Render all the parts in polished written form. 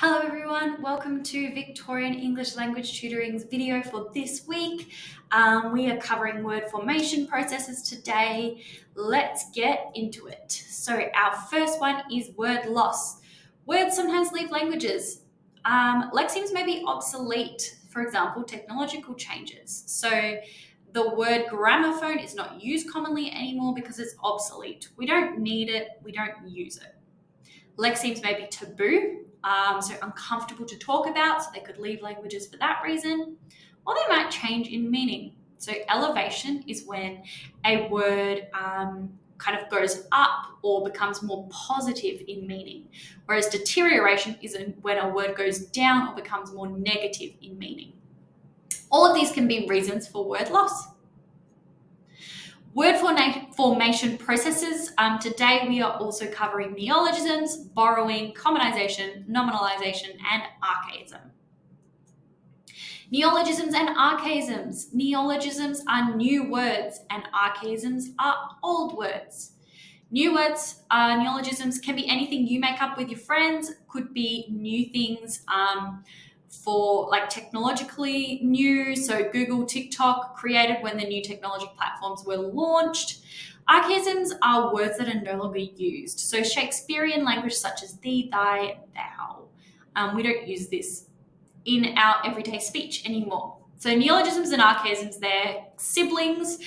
Hello everyone, welcome to Victorian English Language Tutoring's video for this week. We are covering word formation processes today. Let's get into it. So our first one is word loss. Words sometimes leave languages. Lexemes may be obsolete, for example, technological changes. So the word gramophone is not used commonly anymore because it's obsolete. We don't need it, we don't use it. Lexemes may be taboo, so uncomfortable to talk about, so they could leave languages for that reason, or they might change in meaning. So elevation is when a word kind of goes up or becomes more positive in meaning, whereas deterioration is when a word goes down or becomes more negative in meaning. All of these can be reasons for word loss. Word formation processes. Today we are also covering neologisms, borrowing, commonization, nominalization, and archaism. Neologisms and archaisms. Neologisms are new words and archaisms are old words. New words, neologisms can be anything you make up with your friends, could be new things for like technologically new, so Google, TikTok, created when the new technology platforms were launched. Archaisms are words that are no longer used, so Shakespearean language such as thee, thy, thou. We don't use this in our everyday speech anymore. So neologisms and archaisms, they're siblings,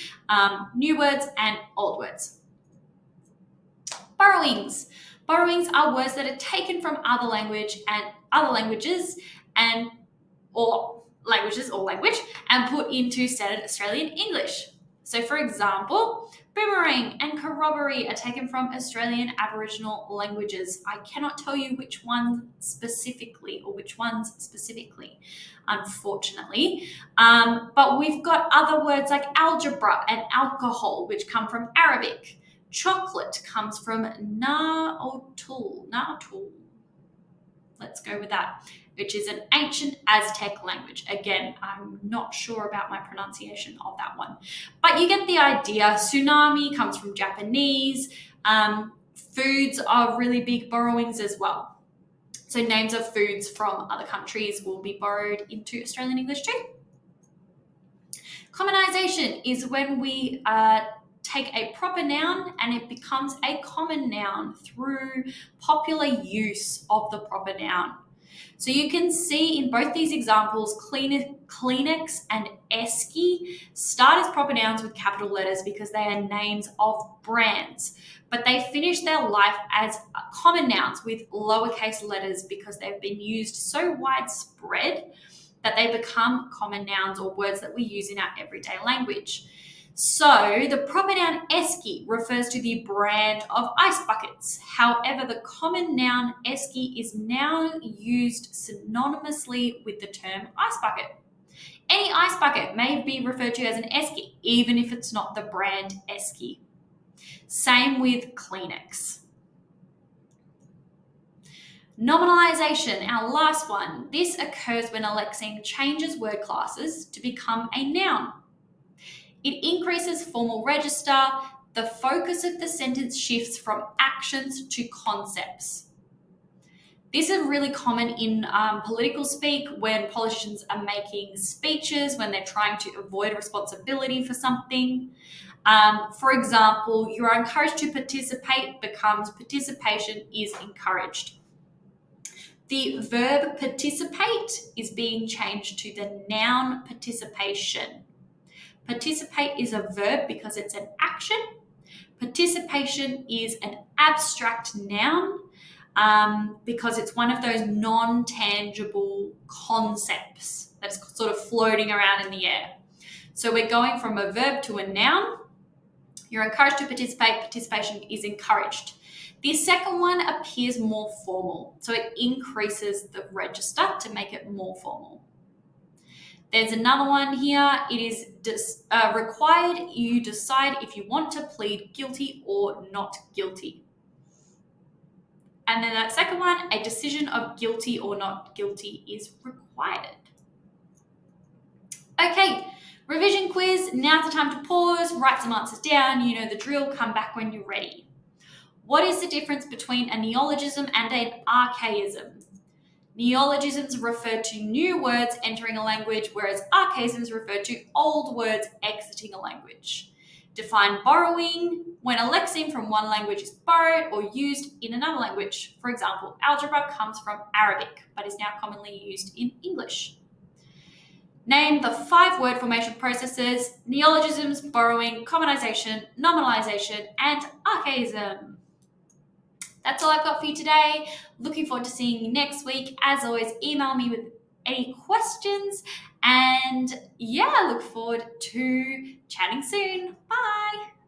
new words and old words. Borrowings. Borrowings are words that are taken from other languages and put into standard Australian English. So for example, boomerang and corroboree are taken from Australian Aboriginal languages. I cannot tell you which ones specifically, unfortunately. But we've got other words like algebra and alcohol, which come from Arabic. Chocolate comes from Na'utul. Let's go with that, which is an ancient Aztec language. Again, I'm not sure about my pronunciation of that one, but you get the idea. Tsunami comes from Japanese. Foods are really big borrowings as well. So names of foods from other countries will be borrowed into Australian English too. Commonization is when we take a proper noun and it becomes a common noun through popular use of the proper noun. So you can see in both these examples, Kleenex and Esky start as proper nouns with capital letters because they are names of brands, but they finish their life as common nouns with lowercase letters because they've been used so widespread that they become common nouns or words that we use in our everyday language. So the proper noun Esky refers to the brand of ice buckets. However, the common noun Esky is now used synonymously with the term ice bucket. Any ice bucket may be referred to as an Esky, even if it's not the brand Esky. Same with Kleenex. Nominalization, our last one. This occurs when a lexeme changes word classes to become a noun. It increases formal register. The focus of the sentence shifts from actions to concepts. This is really common in political speak when politicians are making speeches, when they're trying to avoid responsibility for something. For example, you are encouraged to participate becomes participation is encouraged. The verb participate is being changed to the noun participation. Participate is a verb because it's an action. Participation is an abstract noun because it's one of those non-tangible concepts that's sort of floating around in the air. So we're going from a verb to a noun. You're encouraged to participate. Participation is encouraged. The second one appears more formal, so it increases the register to make it more formal. There's another one here. It is required you decide if you want to plead guilty or not guilty. And then that second one, a decision of guilty or not guilty is required. Okay, revision quiz. Now's the time to pause, write some answers down. You know the drill, come back when you're ready. What is the difference between a neologism and an archaism? Neologisms refer to new words entering a language, whereas archaisms refer to old words exiting a language. Define borrowing: when a lexeme from one language is borrowed or used in another language. For example, algebra comes from Arabic, but is now commonly used in English. Name the 5 word formation processes: neologisms, borrowing, commonization, nominalization, and archaism. That's all I've got for you today. Looking forward to seeing you next week. As always, email me with any questions. And yeah, look forward to chatting soon. Bye.